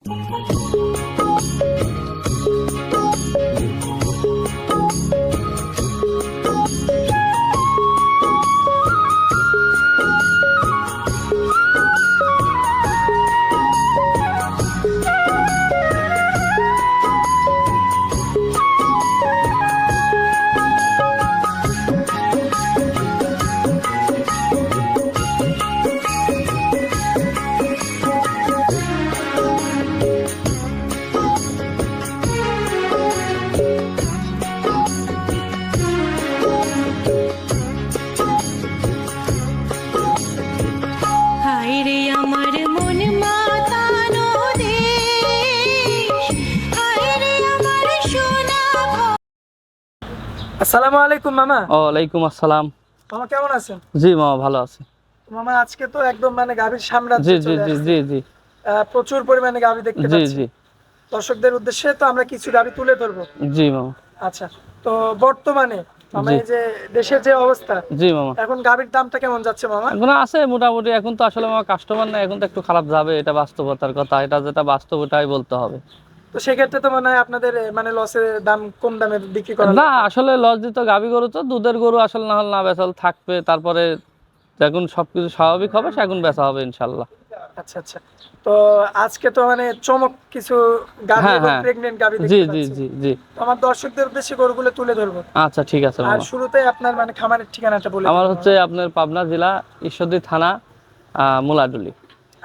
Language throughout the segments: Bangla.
আসসালামু আলাইকুম মামা। ওয়ালাইকুম আসসালাম। মামা কেমন আছেন? জি মামা ভালো আছি। মামা আজকে তো একদম মানে গাভীর সাম্রাজ্য জি জি চলে জি আসছে। জি জি প্রচুর পরিমাণে গাভী দেখতে জি পাচ্ছি। জি দর্শকদের উদ্দেশ্যে তো আমরা কিছু গাভী তুলে ধরবো। জি মামা। আচ্ছা, তো বর্তমানে মামা জি এই যে দেশের যে অবস্থা, জি মামা, এখন গাভীর দামটা কেমন যাচ্ছে মামা? এখন আছে মোটামুটি। এখন তো আসলে আমার কাস্টমার না, এখন তো একটু খারাপ যাবে, এটা বাস্তবতার কথা। এটা যেটা বাস্তব ওটাই বলতে হবে। তো সেক্ষেত্রে তো মনে হয় আপনাদের মানে লসের দাম কম দামে বিক্রি করা না লাগবে। আসলে লস দিত গাভী গরু, তো দুধের গরু আসলে না হলে না বেচাল থাকবে, তারপরে যখন সবকিছু স্বাভাবিক হবে সেখন বেচা হবে ইনশাল্লাহ। আচ্ছা আচ্ছা, তো আজকে তো মানে চমক কিছু গাভী হ্যাঁ এবং হ্যাঁ, প্রেগন্যান্ট গাভী জি দেখতে জি পাচ্ছি। জি জি। তো আমার দর্শকদের উদ্দেশ্যে গরুগুলো তুলে ধরবো। আচ্ছা ঠিক আছে আর মামা। শুরুতেই আপনার মানে খামারের ঠিকানাটা বলে আমার দিন হচ্ছে মামা। আপনার পাবনা জেলা ঈশ্বরদী থানা মুলাডুলি।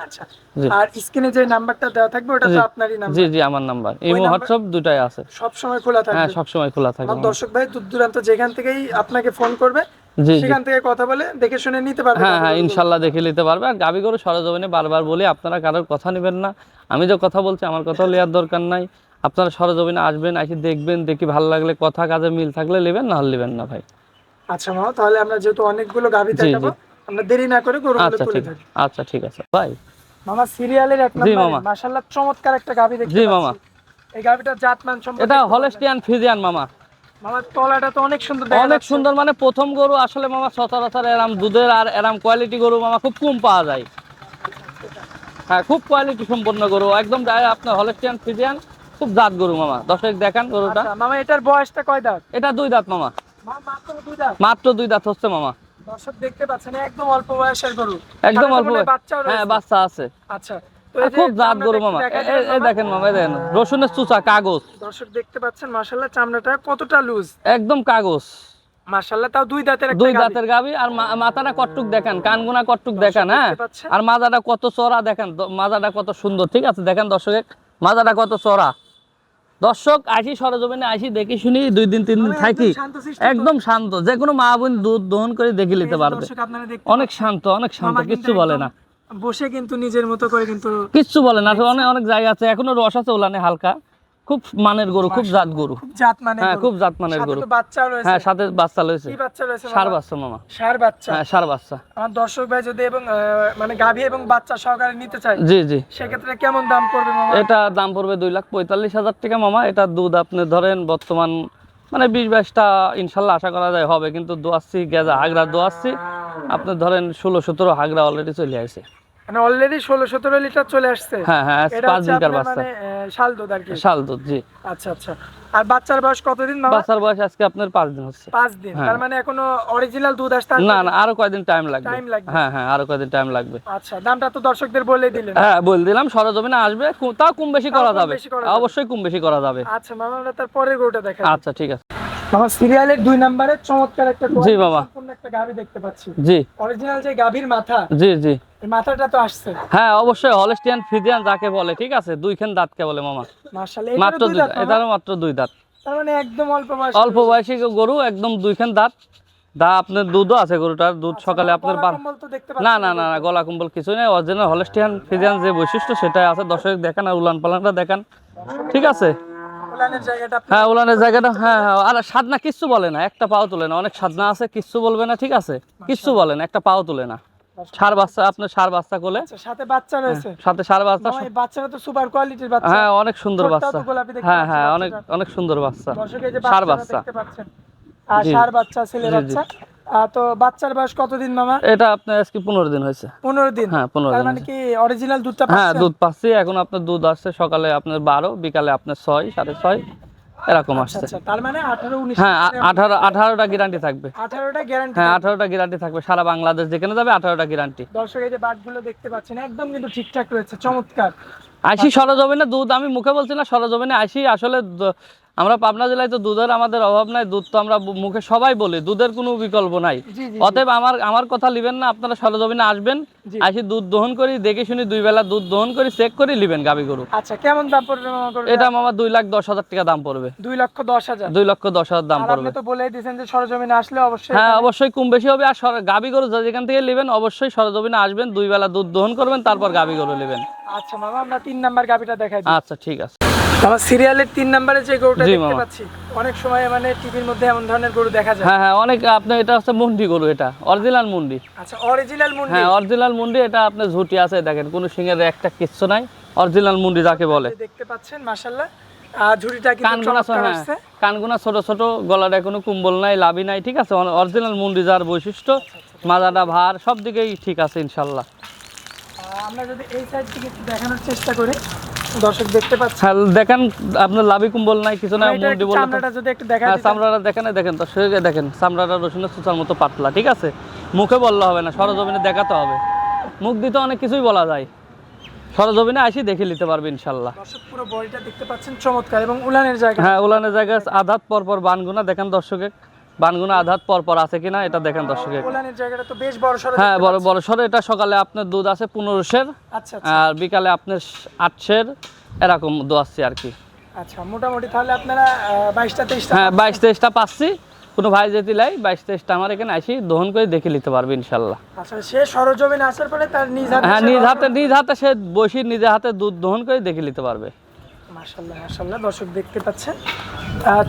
আচ্ছা, জি আর স্ক্রিনে যে নাম্বারটা দেওয়া থাকবে ওটা তো জি আপনারই জি নাম্বার। জি আমার নাম্বার। ওই ইমো নাম্বার হোয়াটসঅ্যাপ দুটাই আছে। সব সময় খোলা হ্যাঁ থাকবে। সব সময় খোলা থাকে আমার মামা। দর্শক ভাই দূর দূরান্ত যেখান থেকেই আপনাকে ফোন করবে জি জি। সেখান থেকে কথা বলে দেখে শুনে নিতে পারবে হ্যাঁ হ্যাঁ গাভীগুলো। ইনশাল্লাহ দেখে নিতে পারবে। আর গাভী গরু সরজমিনে বারবার বলি, আপনারা কারোর কথা নেবেন না। আমি যে কথা বলছি আমার কথাও নেওয়ার দরকার নাই। আপনারা সরজমিনে আসবেন, এসে দেখবেন, দেখি ভালো লাগলে কথা কাজে মিল থাকলে নেবেন, না হলে নেবেন না ভাই। আচ্ছা মামা, তাহলে আমরা যেহেতু অনেকগুলো গাভী জি দেখাবো, জি। আমরা দেরি না করে গরুগুলো আচ্ছা তুলে ঠিক, ধরি। আচ্ছা ঠিক আছে ভাই। মামা সিরিয়ালের এক জি নম্বরে মামা। মাশাআল্লাহ চমৎকার একটা গাভী দেখতে জি পাচ্ছি। মামা। এই গাভীটার জাতমান সম্পর্কে এটা একটু বলবেন? হলস্টিয়ান ফ্রিজিয়ান মামা। মামা তলাটা তো অনেক সুন্দর দেখা অনেক যাচ্ছে। সুন্দর, মানে প্রথম গরু আসলে মামা সচরাচর এরাম দুধের আর এরাম কোয়ালিটি গরু মামা খুব কম পাওয়া যায়। হ্যাঁ খুব কোয়ালিটি সম্পন্ন গরু, একদম আপনার হলস্টিয়ান ফ্রিজিয়ান, খুব জাত গরু মামা। দর্শক দেখান গরুটা। আচ্ছা মামা, এটার বয়সটা কয় দাঁত? এটা 2 দাঁত মামা। মাত্র 2 দাঁত। মাত্র 2 দাঁত হচ্ছে মামা। দর্শক দেখতে পাচ্ছেন একদম অল্প বয়সের গরু। একদম সাথে তো অল্প মনে হয় বয়স। বাচ্চাও হ্যাঁ রয়েছে। বাচ্চা আছে। আচ্ছা, তো এই আর যে খুব জাত চামড়াটা গরু একটু মামা। দেখা দিবেন এই মামা? দেখেন মামা, এই দেখেন রসুনের চুচা কাগজ। দর্শক দেখতে পাচ্ছেন মাশাআল্লাহ চামড়াটা কতটা লুজ। একদম কাগজ। মাশাআল্লাহ, তাও 2 দাঁতের একটা 2 গাভী। দাঁতের গাভী। আর মাথাটা কটটুক দেখেন, কানগুনা কটটুক দেখেন। দেখতে হ্যাঁ, পাচ্ছেন? আর মাজাটা কত চড়া দেখেন, মাজাটা কত সুন্দর। ঠিক আছে দেখেন দর্শক, মাজাটা কত চড়া। দর্শক আসি সরজমিনে, আসি দেখি শুনি 2 দিন 3 দিন আমি থাকি, একদম শান্তশিষ্ট। একদম শান্ত। যে কোনো মা বোন দুধ দহন করে দেখে এই নিতে যে পারবে। দর্শক আপনারা দেখতে অনেক পাচ্ছেন, শান্ত, অনেক শান্ত, মামা কিন্তু কিচ্ছু বলে একদম না। বসে কিন্তু নিজের মতো করে কিন্তু কিচ্ছু বলে না। অনেক অনেক জায়গা আছে, এখনো রস আছে ওলানে হালকা। খুব মানের গরু, খুব জাত গরু। খুব জাত মানের হ্যাঁ গরু। খুব জাত মানের সাথে গরু। তো বাচ্চাও রয়েছে। হ্যাঁ সাথে বাচ্চা রয়েছে। কি বাচ্চা রয়েছে ষাঁড় মামা? বাচ্চা মামা। ষাঁড় বাচ্চা। হ্যাঁ ষাঁড় বাচ্চা। আমার দর্শক ভাই যদি এবং মানে গাভী এবং বাচ্চা সহকারে নিতে চায় জি জি। সেক্ষেত্রে কেমন দাম পড়বে মামা? এটা দাম পড়বে 2,45,000 টাকা মামা। এটা দুধ আপনি ধরেন বর্তমান মানে 20-22টা ইনশাল্লাহ আশা করা যায় হবে, কিন্তু দোয়াচ্ছি গেজা হাগরা দোয়াচ্ছি। আপনি ধরেন 16-17 হাগরা অলরেডি চলে আসে। মানে অলরেডি 16-17 লিটার চলে আসছে। হ্যাঁ হ্যাঁ, এটা 5 হচ্ছে দিনকার আপনার বাচ্চা। মানে শাল দুধ আর কি। শাল দুধ জি। আচ্ছা আচ্ছা, আর বাচ্চার বয়স কতদিন মামা? বাচ্চার বয়স আজকে আপনার 5 দিন হচ্ছে। 5 দিন। হ্যাঁ। তার মানে এখনো অরিজিনাল দুধ আসতে আর না কতদিন? না, আরো কয়দিন টাইম লাগবে। টাইম লাগবে। হ্যাঁ হ্যাঁ, আরো কয়দিন টাইম লাগবে। আচ্ছা, দামটা তো দর্শকদের বলেই দিলেন। হ্যাঁ বল দিলাম, সরজমিনে আসবে, তাও কম বেশি করা কম যাবে। বেশি করা যাবে। অবশ্যই কম বেশি করা যাবে। আচ্ছা মামা, আমরা তার পরের গরুটা দেখাই। আচ্ছা ঠিক আছে। মামা সিরিয়ালের 2 নম্বরে চমৎকার একটা জি মামা। সম্পূর্ণ একটা গাভী দেখতে পাচ্ছি। জি অরিজিনাল যে গাভীর মাথা, জি জি। এই মাথাটা তো আসছে। হ্যাঁ অবশ্যই হলস্টিয়ান ফ্রিজিয়ান যাকে বলে, ঠিক আছে, 2 খান দাঁতকে বলে মামা। মাশাআল্লাহ, মাত্র 2 দাঁত, এটারও মাত্র 2 দাঁত। তার মানে একদম অল্প বয়স। অল্প বয়সী গরু, একদম 2 খান দাঁত। আপনার দুধও আছে গরুটার, দুধ সকালে আপনার কম্বল তো দেখতে পাচ্ছি। না না না না, গলা কম্বল কিছুই নেই। অরিজিনাল হলস্টিয়ান ফ্রিজিয়ান যে বৈশিষ্ট্য সেটাই আছে। দর্শক দেখান আর উলান পালানটা দেখান, ঠিক আছে। উলানের জায়গাটা আপনি- হ্যাঁ উলানের জায়গাটা, হ্যাঁ হ্যাঁ। আর সাদনা কিচ্ছু বলে না, একটা পাও তুলে না। অনেক সাদনা আছে, কিচ্ছু বলবে না, ঠিক আছে। কিচ্ছু বলে না, একটা পাও তুলে না। ষাঁড় বাচ্চা, আপনার ষাঁড় বাচ্চা কোলে, আচ্ছা, সাথে বাচ্চা রয়েছে। সাথে ষাঁড় বাচ্চা। মামা, এই বাচ্চাটা তো সুপার কোয়ালিটির বাচ্চা। হ্যাঁ অনেক সুন্দর ঠোঁটটাও বাচ্চা। তো গোলাপি দেখতে হ্যাঁ পাচ্ছি হ্যাঁ, অনেক বাচ্চাটার। অনেক সুন্দর বাচ্চা। দর্শক এই যে ষাঁড় বাচ্চাটা বাচ্চা। দেখতে পাচ্ছেন। আর জি। ষাঁড় বাচ্চা, ছেলে জি, জি। বাচ্চা। তো বাচ্চার বয়স কতদিন মামা? এটা আপনার আজকে 15 দিন হয়েছে। 15 দিন। হ্যাঁ 15 তার দিন মানে হয়েছে। কি অরিজিনাল দুধটা হ্যাঁ পাচ্ছেন? দুধ পাচ্ছি এখন, আপনার দুধ আসছে সকালে আপনার 12, বিকালে আপনার 6, 6:30 এরকম আচ্ছা আসছে। আচ্ছা, তার মানে 18 19 হ্যাঁ 18টা গ্যারান্টি থাকবে। 18টা গ্যারান্টি। হ্যাঁ 18টা গ্যারান্টি থাকবে, সারা বাংলাদেশ যেখানে যাবে 18টা গ্যারান্টি। দর্শক এই যে বাটগুলো দেখতে পাচ্ছেন একদম কিন্তু ঠিকঠাক রয়েছে, চমৎকার। আইসি সরজমিনে দুধ, আমি মুখে বলছি না, সরজমিনে আইসি আসলে আমরা পাবনা জেলায় তো দুধের আমাদের অভাব নাই, দুধ তো আমরা মুখে সবাই বলি, দুধের কোনো বিকল্প নাই। জি জি অতএব আমার কথা লিবেন না, আপনারা সরজমিনে আসবেন, জি। আইসি দুধ দহন করি, দেখে শুনি 2 বেলা দুধ দহন করি, চেক করে লিবেন গাবি গরু। আচ্ছা, কেমন দাম পড়বে মামা গরুটা? এটা মামা 2,10,000 টাকা দাম পড়বে। 2,10,000। 2,10,000 দাম আর পড়বে। আপনি তো বলেই দিয়েছেন যে সরজমিনে আসলে অবশ্যই। হ্যাঁ অবশ্যই কম বেশি হবে। আর গাবি গরু যেখান থেকে নেবেন অবশ্যই সরজমিনে আসবেন, 2 বেলা দুধ দহন করবেন, তারপর গাবি গরু নেবেন। আচ্ছা মামা, আমরা 3 নাম্বার গাবিটা দেখাই দিই। আচ্ছা ঠিক আছে। আমার সিরিয়ালের 3 নম্বরে যে গরুটা জি, দেখতে মামা। পাচ্ছি, অনেক সময় মানে টিভির মধ্যে এমন ধরনের গরু দেখা যায়। হ্যাঁ হ্যাঁ অনেক, আপনার এটা হচ্ছে মুন্ডি গরু, এটা অরিজিনাল মুন্ডি। আচ্ছা, অরিজিনাল মুন্ডি। হ্যাঁ অরিজিনাল মুন্ডি, এটা আপনার ঝুটি আছে দেখেন, কোনো সিংহের একটা কিচ্ছু নাই, অরিজিনাল মুন্ডি যাকে বলে। দেখতে পাচ্ছেন মাশাআল্লাহ, ঝুড়িটা কিন্তু কানগুনা চমৎকার হ্যাঁ আসছে। কানগুনা ছোট ছোট, গলাটা কোনো কুম্বল নাই, লাভি নাই, ঠিক আছে, অরিজিনাল মুন্ডি যার বৈশিষ্ট্য, মাজাটা ভার সব দিকেই ঠিক আছে ইনশাল্লাহ। আমরা যদি এই সাইড থেকে একটু দেখানোর চেষ্টা করি, দর্শক দেখতে পাচ্ছেন। হ্যাঁ দেখেন, আপনার লাভি কুম্বল নাই, কিছু না, এটা মুন্ডি বলে। চামড়াটা যদি একটু দেখাই হ্যাঁ দিতেন। চামড়াটা দেখেন, দেখেন তো শরীরে দেখেন, চামড়াটা রসুনের সুতার মতো পাতলা, ঠিক আছে, মুখে বললে হবে না, সরজমিনে দেখাতে হবে। মুখ দিতে অনেক কিছুই বলা যায়, সরজমিনে আসি দেখে নিতে পারবে ইনশাল্লাহ। দর্শক পুরো বডিটা দেখতে পাচ্ছেন চমৎকার, এবং উলানের জায়গা। হ্যাঁ উলানের জায়গায় আধাত পরপর বানগুনা দেখেন দর্শকে, বানগুনা আধাত পরপর আছে কিনা এটা দেখেন দর্শকে। উলানের জায়গাটা তো বেশ বড় সরো। হ্যাঁ বড় বড় সরে, এটা সকালে আপনার দুধ আছে 1500, আচ্ছা আচ্ছা আর বিকালে আপনার 800 এরকম দোয়াচ্ছি আর কি। আচ্ছা, মোটামুটি তাহলে আপনারা 22টা 23টা। হ্যাঁ 22-23টা পাচ্ছি, কোনো ভাই যেতে লাই 22-23টা আমার এখানে আসি দহন করে দেখে নিতে পারবে ইনশাল্লাহ। আচ্ছা, সে সরজমিনে আসার পরে তার নিজ হাতে। হ্যাঁ নিজ হাতে সে বসি নিজে হাতে দুধ দহন করে দেখে নিতে পারবে। মাশাআল্লাহ মাশাআল্লাহ, দর্শক দেখতে পাচ্ছেন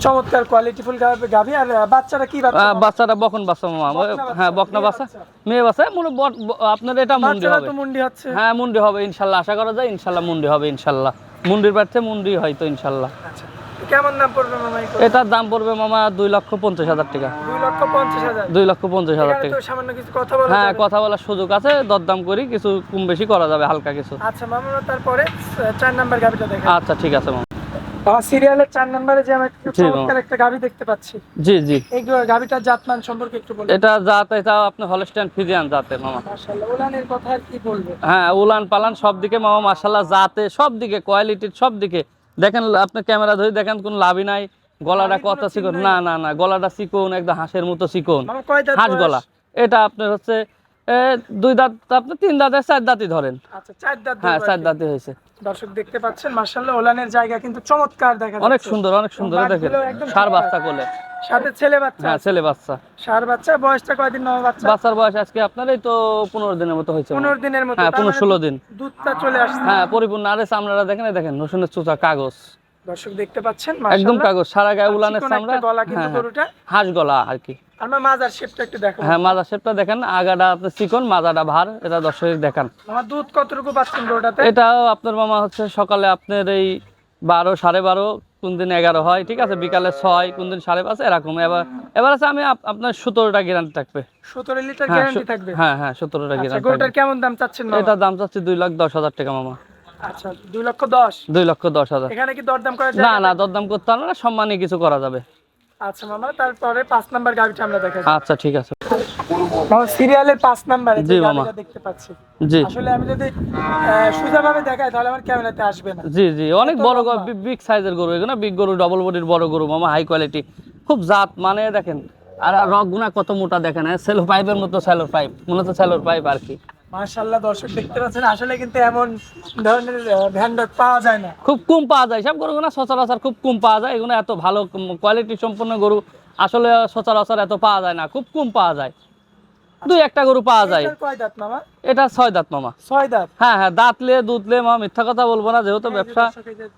চমৎকার কোয়ালিটিফুল গাভী। আর বাচ্চারা কি বাচ্চা? বাচ্চাটা বকন বাচ্চা মামা। হ্যাঁ বকনা বাচ্চা, মেয়ে বাচ্চা, আপনার এটা মুন্ডি বাচ্চারা হবে। তো মুন্ডি হচ্ছে। হ্যাঁ মুন্ডি হবে ইনশাল্লাহ, আশা করা যায় ইনশাল্লাহ মুন্ডি হবে ইনশাল্লাহ, মুন্ডির বাড়ছে মুন্ডি হয়তো ইনশাল্লাহ। আচ্ছা, কেমন দাম পড়বে মামা? এটার দাম পড়বে মামা 2,50,000 টাকা। 2,50,000। 2,50,000 এখানে টাকা। তো সামান্য কিছু কথা বলা হ্যাঁ যাবে। কথা বলার সুযোগ আছে, দরদাম করি কিছু কম বেশি করা যাবে, হালকা কিছু। আচ্ছা মামা, তারপরে 4 নাম্বার গাভীটা দেখেন। আচ্ছা ঠিক আছে মামা। আমার সিরিয়ালের 4 নম্বরে যে আমরা একটু জি, মামা। চমৎকার একটা গাভী দেখতে পাচ্ছি, জি জি, এই গাভীটার জাতমান সম্পর্কে একটু বলুন। এটা জাত, এটা আপনার হলস্টাইন ফ্রিজিয়ান জাতে মামা। মাশাআল্লাহ, উলানের কথা আর কি বলবো। হ্যাঁ উলান পালান সব দিকে মামা মাশাআল্লাহ, জাতে সব দিকে, কোয়ালিটির সব দিকে দেখেন, আপনি ক্যামেরা ধরে দেখেন, কোনো লাভই নাই, গলাটা লাভি কত কোনো চিকন, চিহ্নই না নাই। না না, গলাটা চিকন, একদম হাঁসের মতো চিকন, মামা কয় দাঁত হাঁস বয়স? গলা। এটা আপনার হচ্ছে 2 দাঁত, আপনি 3 দাঁতের 4 দাঁতই ধরেন। আচ্ছা, 4 দাঁত। হ্যাঁ বয়স। 4 দাঁতই হয়েছে। দর্শক দেখতে পাচ্ছেন মাশাআল্লাহ, ওলানের জায়গা কিন্তু চমৎকার দেখা যাচ্ছে। অনেক সুন্দর অনেক সুন্দর, বাটগুলো দেখেন একদম সার ঠিকঠাক। বাচ্চা কোলে। সাথে ছেলে বাচ্চা। হ্যাঁ ছেলে বাচ্চা। সার বাচ্চা। বয়সটা কয়দিন মামা বাচ্চা? বাচ্চার বয়স আজকে আপনার এই তো 15 দিনের মতো হয়েছে। 15 দিনের মতো। হ্যাঁ তার মানে 15-16 দিন। দুধটা চলে আসছে। হ্যাঁ পরিপূর্ণ। আরে চামড়াটা দেখেন, এই দেখেন রসুনের চুচা কাগজ, দর্শক দেখতে পাচ্ছেন একদম মাশাআল্লাহ, কাগজ, সারা গায়ে উলানের চিকন চামড়া। একটা গলা কিন্তু হ্যাঁ গরুটা। হাঁস গলা আর কি। আমরা মাজার শেপটা একটু দেখো। হ্যাঁ মাজা শেপটা দেখেন, আগাটা আপনার চিকন, মাজাটা ভার, এটা দর্শক দেখান। আমার দুধ কতটুকু পাচ্ছেন গরুটাতে? এটাও আপনার মামা হচ্ছে সকালে আপনার এই 12, 12.5, কোন দিন 11 হয়, ঠিক আছে, বিকালে 6, কোন দিন 5.5 এরকম। এবার আছে আমি আপনার 17টা গ্যারান্টি থাকবে। 17 লিটার হ্যাঁ গ্যারান্টি থাকবে। হ্যাঁ হ্যাঁ 17টা আচ্ছা, গ্যারান্টি গরুটার থাকবে। কেমন দাম চাচ্ছেন মামা? এটা দাম চাচ্ছি 2,10,000 টাকা মামা। আচ্ছা, 2,10,000। 2,10,000। এখানে কি দরদাম করা যায়? না না দরদাম করতে হবে না, সম্মানী কিছু করা যাবে। আচ্ছা মামা, তারপরে 5 নাম্বার গাড়িটা আমরা দেখাই। আচ্ছা ঠিক আছে মামা, সিরিয়ালের 5 নাম্বারে যে জি, মামা। গাড়িটা দেখতে পাচ্ছি, জি আসলে আমি যদি সোজাভাবে দেখাই তাহলে আমার ক্যামেরাতে আসবে না। জি জি, অনেক এত বড় লম্বা। বিগ সাইজের গরু এগুলো, বিগ গরু, ডবল বডির বড় গরু মামা, হাই কোয়ালিটি, খুব জাত মানে দেখেন। আর রগগুনা কত মোটা দেখেন, সেলো পাইপের মতো, সেলোর পাইপ মনে হচ্ছে সেলোর পাইপ আর কি। মাশাআল্লাহ, দর্শক দেখতে পাচ্ছেন, আসলে কিন্তু এমন ধরনের ভ্যানডক পাওয়া যায় না। খুব কম পাওয়া যায়, সব গরুগুলো সচরাচর খুব কম পাওয়া যায়, এগুলো এত ভালো কোয়ালিটি সম্পন্ন গরু আসলে সচরাচর এত পাওয়া যায় না, খুব কম পাওয়া যায়, 2-1টা গরু পাওয়া যায়। এটার কয় দাঁত মামা? এটা 6 দাঁত মামা। 6 দাঁত। হ্যাঁ হ্যাঁ দাঁতলে দুধলে মামা, মিথ্যা কথা বলবো না, যেহেতু ব্যবসা।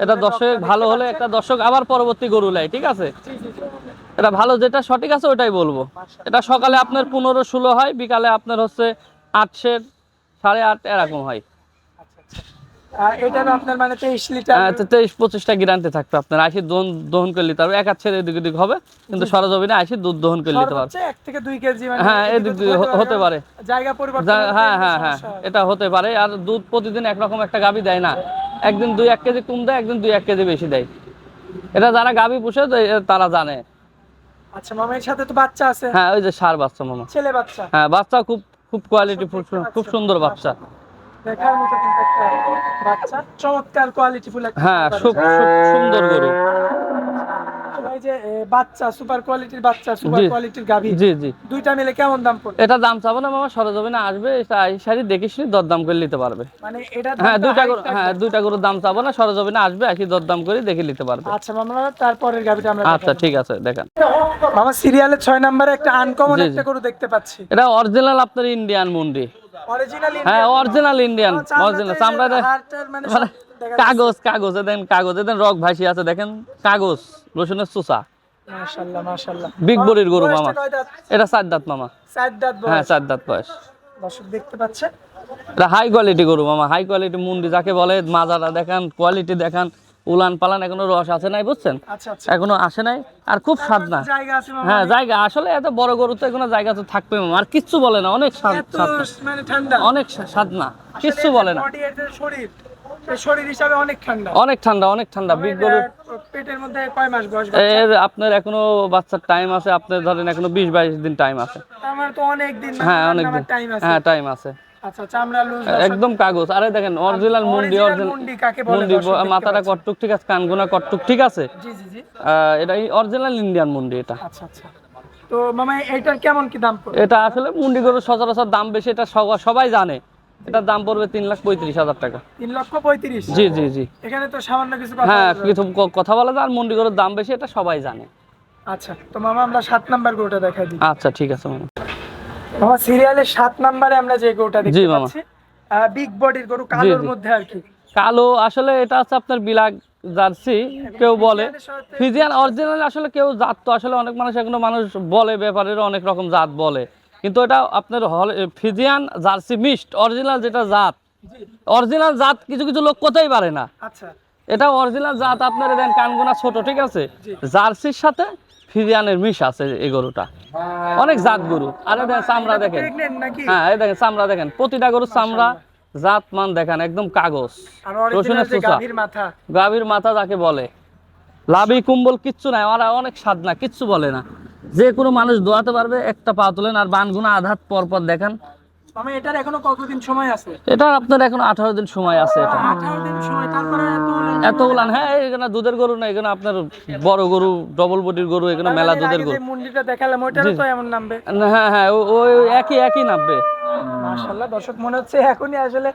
এটা দর্শক ভালো হলে একটা দর্শক আবার পরবর্তী গরু লাই, ঠিক আছে, জি জি জি। এটা ভালো যেটা সঠিক আছে ওটাই বলবো। এটা সকালে আপনার 15-16 হয়, বিকালে আপনার হচ্ছে 800, 8.5 এরকম হয়। আচ্ছা আচ্ছা। এটার আপনার মানে 23 লিটার 23-25টা গ্যারান্টি থাকবে আপনার। আইসি দহন করে নিতে পারবে, এক হাত ছেড়ে এদিক ওদিক হবে, কিন্তু সরজমিনে আইসি দুধ দহন করে নিতে পারবে। সর্বোচ্চ 1 থেকে 2 কেজি মানে হ্যাঁ এদিক দিয়ে হতে পারে, জায়গা পরিবর্তন হ্যাঁ হ্যাঁ হ্যাঁ এটা হতে পারে। আর দুধ প্রতিদিন একরকম একটা গাভী দেয় না, একদিন 2-1 কেজি কম দেয়, একদিন 2-1 কেজি বেশি দেয়। এটা যারা গাভী পুষে তারা জানে। আচ্ছা মামা, এর সাথে তো বাচ্চা আছে? হ্যাঁ ওই যে ষাঁড় বাচ্চা মামা, ছেলে বাচ্চা? হ্যাঁ বাচ্চা খুব খুব কোয়ালিটি, খুব সুন্দর বাচ্চা, দেখার মতো কিন্তু একটা বাচ্চা, চমৎকার কোয়ালিটিফুল একটা। হ্যাঁ খুব সুন্দর গরু। এই যে বাচ্চা, সুপার কোয়ালিটির বাচ্চা, সুপার জি কোয়ালিটির গাভী, জি জি। দুইটা মিলে কেমন দাম পড়বে? এটা দাম চাবো না মামা, সরজমিনে আসবে, শাড়ি দেখে শুনে দরদাম করে নিতে পারবে। মানে এটা হ্যাঁ দুইটা গরুর দাম চাবো না, সরজমিনে আসবে, আসি দরদাম করে দেখে নিতে পারবে। আচ্ছা মামা, তারপরের গাভীটা আমরা আচ্ছা ঠিক আছে দেখান। মামা সিরিয়ালে 6 নম্বরে একটা আনকমন জি, জি। একটা গরু দেখতে পাচ্ছি। এটা অরিজিনাল আপনার ইন্ডিয়ান মুন্ডি। অরিজিনাল? হ্যাঁ অরিজিনাল ইন্ডিয়ান, অরিজিনাল চামড়া মানে মানে কাগজ এদেন রক ভাসি আছে, দেখেন কাগজ, রসুনের চুষা। মাশাআল্লাহ মাশাআল্লাহ। বিগ বডির গরু বয়সটা মামা। কয় দাঁত? এটা 4 দাঁত মামা। 4 দাঁত বয়স? হ্যাঁ 4 দাঁত বয়স। দর্শক দেখতে পাচ্ছে, এটা হাই কোয়ালিটি গরু মামা, হাই কোয়ালিটি মুন্ডি যাকে বলে। মাজারা দেখান, কোয়ালিটি দেখান, উলান পালান এখনো রস আছে নাই, বুঝছেন, আচ্ছা আচ্ছা, এখনো আসে নাই, আর খুব স্বাদ না। জায়গা আছে মামা? হ্যাঁ জায়গা আসলে এত বড় গরু তো এখনো জায়গা তো থাকবে মামা, আর কিচ্ছু বলে না, অনেক স্বাদ, এত মানে ঠান্ডা? অনেক স্বাদ না, কিচ্ছু বলে না। বডি, এর শরীর, এই শরীর হিসাবে অনেক ঠান্ডা? অনেক ঠান্ডা, অনেক ঠান্ডা। বিগ গরু পেটের মধ্যে কয় মাস বয়স? এর আপনার এখনো বাচ্চার টাইম আছে, আপনার ধরেন এখনো 20-22 দিন টাইম আছে। আমার তো অনেক দিন, হ্যাঁ অনেক দিন, টাইম আছে। হ্যাঁ টাইম আছে। আচ্ছা, চামড়া লুজ, একদম কাগজ। আরে দেখেন অরিজিনাল মুন্ডি, মুন্ডি কাকে বলে? মুন্ডি, মাথাটা কটটুক ঠিক আছে, কানগুনা কটটুক ঠিক আছে। জি জি জি। এটা অরিজিনাল ইন্ডিয়ান মুন্ডি এটা। আচ্ছা আচ্ছা। তো মামা এটার কেমন কি দাম পড়বে? এটা আসলে মুন্ডি গরু সচরাচর দাম বেশি, এটা সবাই জানে। এটার দাম পড়বে 3,35,000 টাকা। 3,35,000? জি জি জি। এখানে তো সামান্য কিছু কথা হ্যাঁ বলা কিছু কথা বলা যায়, আর মুন্ডি গরুর দাম বেশি, এটা সবাই জানে। আচ্ছা, তো মামা আমরা 7 নাম্বার গরুটা দেখাই দিই। আচ্ছা ঠিক আছে মামা। মামা সিরিয়ালের 7 নাম্বারে আমরা যে গরুটা জি দেখতে মামা। পাচ্ছি, বিগ বডির গরু, কালোর মধ্যে আর কি। কালো, আসলে এটা হচ্ছে আপনার বিলাক জার্সি কেউ বলে, ফিজিয়ান অরিজিনাল। আসলে কেউ জাত তো আসলে অনেক মানুষ বলে, ব্যাপারের অনেক রকম জাত বলে, কিন্তু এটা আপনার ফিজিয়ান জার্সি মিক্সড। অরিজিনাল যেটা জাত, অরিজিনাল জাত কিছু কিছু লোক কোথায় পারে না। আচ্ছা, এটা অরিজিনাল জাত। আপনারা দেন কানগুনা ছোট ঠিক আছে, জার্সির সাথে ফিজিয়ানের মিশ আছে এই গরুটা, অনেক জাত গরু। আর দেখেন চামড়া দেখেন, প্রেগন্যান্ট নাকি? হ্যাঁ এই দেখেন চামড়া দেখেন, প্রতিটা গরুর চামড়া জাত মান দেখেন, একদম কাগজ, আর অরিজিনাল রসুনের যে চোষা, গাভীর মাথা, গাভীর মাথা যাকে বলে। লাভি কুম্বল কিচ্ছু নাই, ওরা অনেক স্বাদ না, কিচ্ছু বলে না, যে কোনো মানুষ দোয়াতে পারবে। একটা পা তোলেন, আর বানগুনা আধাত পর পর দেখান। মামা এটার এখনো কতদিন সময় আছে? এটা আপনার এখন 18 দিন সময় আছে। এটা 18 দিন সময়, তারপরে এত উলান। হ্যাঁ এখানে দুধের গরু না, এখানে আপনার বড় গরু, ডবল বডির গরু, এখানে মেলা দুধের গরু। যে মুন্ডিটা দেখালাম ওইটারও তো এমন নামবে? হ্যাঁ হ্যাঁ ওই একই নামবে। মাশাআল্লাহ, দর্শক মনে হচ্ছে এখনই আসলে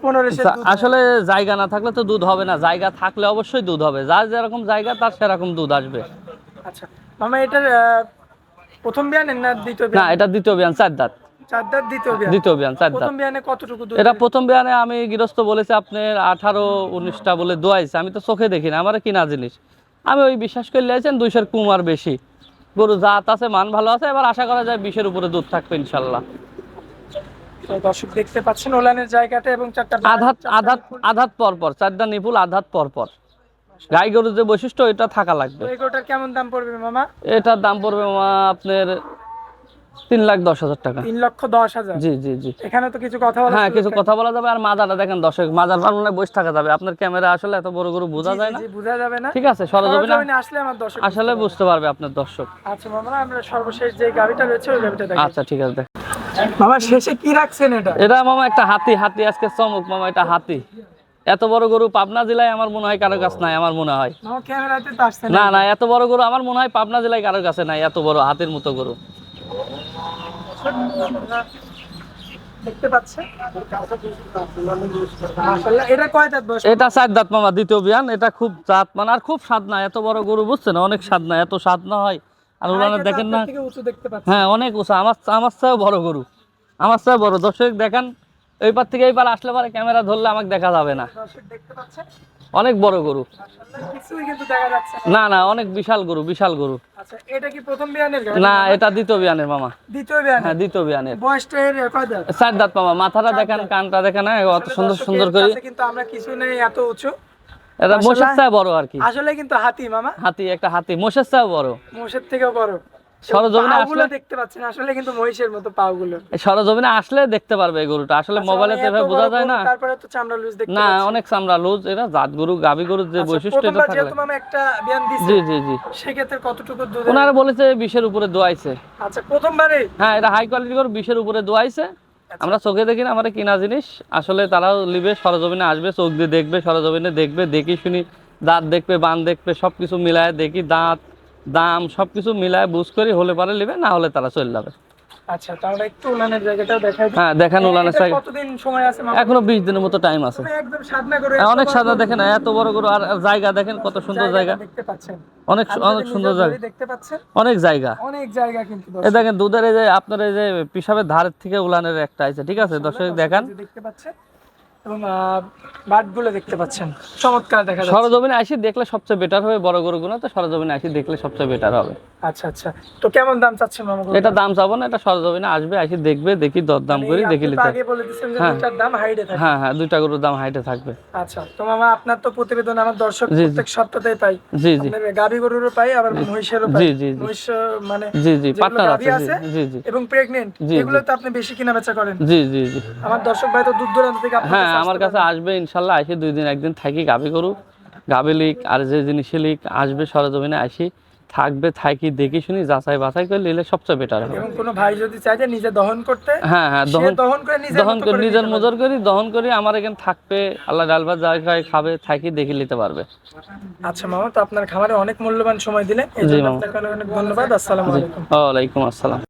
15 দুধ। আসলে জায়গা না থাকলে তো দুধ হবে না, জায়গা থাকলে অবশ্যই দুধ হবে, যার যেরকম জায়গা তার সেরকম দুধ আসবে। আচ্ছা মামা, এটার প্রথম বিয়ানের না দ্বিতীয় না বিয়ান? এটা দ্বিতীয় বিয়ান, 4 দাঁত। 4 দাঁত দ্বিতীয় বিয়ান? দ্বিতীয় বিয়ান 4 দাঁত। প্রথম বিয়ানে কতটুকু দুধ? এটা প্রথম বিয়ানে আমি গৃহস্থ বলেছে আপনার 18-19টা বলে দোয়াইছে, আমি তো চোখে দেখি না, আমার কিনা জিনিস, আমি ওই বিশ্বাস করে লিয়েছেন 200 কম আর বেশি। গরু জাত আছে, মান ভালো আছে, এবার আশা করা যায় 20-এর উপরে দুধ থাকবে ইনশাল্লাহ। তো দর্শক দেখতে পাচ্ছেন ওলানের জায়গাটা, এবং 4টা আধাত পরপর 4টা নিপুল আধাত পরপর। গাই গরুর যে বৈশিষ্ট্য এটা থাকা লাগবে। এই গরুটার কেমন দাম পড়বে মামা? এটার দাম পড়বে মামা আপনার 3,10,000 টাকা। 3,10,000? জি জি জি। এখানে তো কিছু কথা বলা, হ্যাঁ কিছু কথা বলা যাবে। আর মাজাটা দেখেন দর্শক, মাজার পালনে বসে থাকা যাবে। আপনার ক্যামেরা আসলে এত বড় গরু বোঝা যায় না, বোঝা যাবে না। ঠিক আছে, সরজমিনে আসলে আমার দর্শক আসলে বুঝতে পারবে আপনার দর্শক। আচ্ছা মামা, আমরা সর্বশেষ যে গাড়িটা রয়েছে ওই গাড়িটা দেখাই। আচ্ছা ঠিক আছে। মামা শেষে কি রাখছেন এটা? এটা মামা একটা হাতি আজকে চমক মামা, এটা হাতি। এত বড় গরু পাবনা জেলায় আমার মনে হয় কারো কাছে নাই, আমার মনে হয়। মামা ক্যামেরাতে তো আসছে না না, এত বড় গরু আমার মনে হয় পাবনা জেলায় কারো কাছে নাই, এত বড় হাতির মতো গরু। দেখতে পাচ্ছেন মাশাআল্লাহ। এটা কয় দাঁত বয়স? এটা 4 দাঁত মামা, দ্বিতীয় বিয়ান। এটা খুব জাত মান, আর খুব স্বাদ না, এত বড় গরু বুঝছেন, অনেক স্বাদ না, এত স্বাদ না হয়। আর উলানে দেখেন না, থেকে উঁচু দেখতে পাচ্ছেন। হ্যাঁ অনেক উঁচা, আমার চেয়েও বড় গরু, আমার চেয়েও বড়। দর্শক দেখেন এই পার থেকে এই পার আসলে পরে ক্যামেরা ধরলে আমাকে দেখা যাবে না। দর্শক দেখতে পাচ্ছেন অনেক বড় গরু। মাশাআল্লাহ, কিছুই কিন্তু দেখা যাচ্ছে না। না অনেক বিশাল গরু, বিশাল গরু। আচ্ছা, এটা কি প্রথম বিয়ানের গাভী? না, এটা দ্বিতীয় বিয়ানের মামা। দ্বিতীয় বিয়ানের? হ্যাঁ, দ্বিতীয় বিয়ানের। বয়সটা এর কয় দাঁত? 4 দাঁত মামা। মাথাটা দেখেন, কানটা দেখেন, অত সুন্দর সুন্দর করে। দর্শকের কাছে কিন্তু আমরা কিছু নেই এত উঁচু। এটা মোষের মাশাআল্লাহ, চেয়ে বড় আর কি। আসলে কিন্তু হাতি মামা, হাতি, একটা হাতি, মোষের চেয়ে বড়। মোষের থেকেও বড়। সরজমিনে পাগুলো আসলে দেখতে পাচ্ছেন, আসলে কিন্তু মহিষের মতো পাগুলো। এই সরজমিনে আসলে দেখতে পারবে এই গরুটা। আসলে আচ্ছা, মোবাইলে তো এত এভাবে বড় বোঝা যায় গরু, না। তারপরে তো চামড়া লুজ দেখতে না, পাচ্ছি। অনেক চামড়া লুজ। এটা জাত গরু, গাভী গরুর যে আচ্ছা, বৈশিষ্ট্য এটা প্রথমবার থাকলে। যেহেতু মামা একটা বিয়ান দিছে, জি জি জি। সেক্ষেত্রে কতটুকু দুধ? ওনারা বলেছে 20-এর উপরে দোয়াইছে। আচ্ছা, প্রথমবারে? হ্যাঁ, এটা হাই কোয়ালিটি গরু, 20-এর উপরে দোয়াইছে। আমরা চোখে দেখি না, আমাদের কিনা জিনিস। আসলে তারাও নিবে, সরজমিনে আসবে, চোখ দিয়ে দেখবে, সরজমিনে দেখবে, দেখি শুনি দাঁত দেখবে, বান দেখবে, সবকিছু মিলায় দেখি, দাঁত দাম সবকিছু মিলায় বুঝ করি, হলে পারে নিবে, না হলে তারা চলে যাবে। আচ্ছা, তাহলে একটু উলানের জায়গাটাও দেখাই দিই। হ্যাঁ, দেখেন উলানের এটা জায়গা। কতদিন সময় আছে মামা? এখনো 20 দিনের মতো টাইম আছে। তুমি একদম সাধনা করে হ্যাঁ, অনেক এত বড় সাদা গরু, দেখেন, এত বড় গরু। আর জায়গা দেখেন কত সুন্দর জায়গা। দেখতে পাচ্ছেন, অনেক আপনাদের অনেক সুন্দর নিজের জায়গা, বাড়ি দেখতে পাচ্ছেন, অনেক জায়গা। অনেক জায়গা কিন্তু এই দর্শক। দেখেন দুধের এই যে আপনার এই যে পিসাবের ধারের থেকে উলানের একটা আছে, ঠিক আছে দর্শক দেখান। এই যে দেখতে পাচ্ছেন, এবং বাটগুলো দেখতে পাচ্ছেন, চমৎকার দেখা যাচ্ছে। সরজমিনে আসি দেখলে সবচেয়ে বেটার হবে, বড় গরুগুলো তো সরজমিনে আসি দেখলে সবচেয়ে বেটার হবে। আচ্ছা আচ্ছা, তো কেমন দাম চাচ্ছেন মামা? এটা দাম চাবো না, এটা সরজমিনে আসবে, আসি দেখবে, দেখি দরদাম করি, দেখি আপনি তো নিতে। আগে বলে দিয়েছেন যে হ্যাঁ। দুইটার দাম হাইডে থাকে। হ্যাঁ হ্যাঁ, দুইটা গরুর দাম হাইটে থাকবে। আচ্ছা, তো মামা আপনার তো প্রতিবেদন আমার দর্শক জি, জি। প্রত্যেক সপ্তাহেই পাই। জি জি আপনার গাভী গরুরও পাই, আবার মহিষেরও পাই। জি, জি, জি। মহিষ মানে জি জি, যেগুলো পার্টনার গাভী আছে। আছে জি জি এবং প্রেগনেন্ট, জি, এগুলো জি। তো আপনি বেশি কিনা বেচা করেন। জি জি জি। আমার দর্শক ভাই তো দূর দূরান্ত থেকে আপনার হ্যাঁ, কাছে আমার আসতে কাছে পারে। আসবে ইনশাল্লাহ। আসি 2 দিন 1 দিন থাকি, গাভী গরু গাভী লিক আর যে জিনিসে লিক আসবে, সরজমিনে আসি থাকবে, থাকি দেখি শুনি, যাচাই বাছাই করে নিলে সবচেয়ে বেটার হবে। এবং কোনো ভাই যদি চায় যে নিজে দহন করতে, হ্যাঁ হ্যাঁ, সে দহন করে নিজের দহন মতো করে করে নিজের নিতে মজুর করি, দহন করি, আমার এখানে থাকবে, আল্লাহ ডালভাত জায়গায় খাবে, থাকি দেখে নিতে পারবে। পারে। আচ্ছা মামা, তো আপনার খামারে অনেক মূল্যবান সময় দিলেন, এই জি জন্য মামা। আপনাকে অনেক অনেক ধন্যবাদ। আসসালামু আলাইকুম। ওয়ালাইকুম আসসালাম।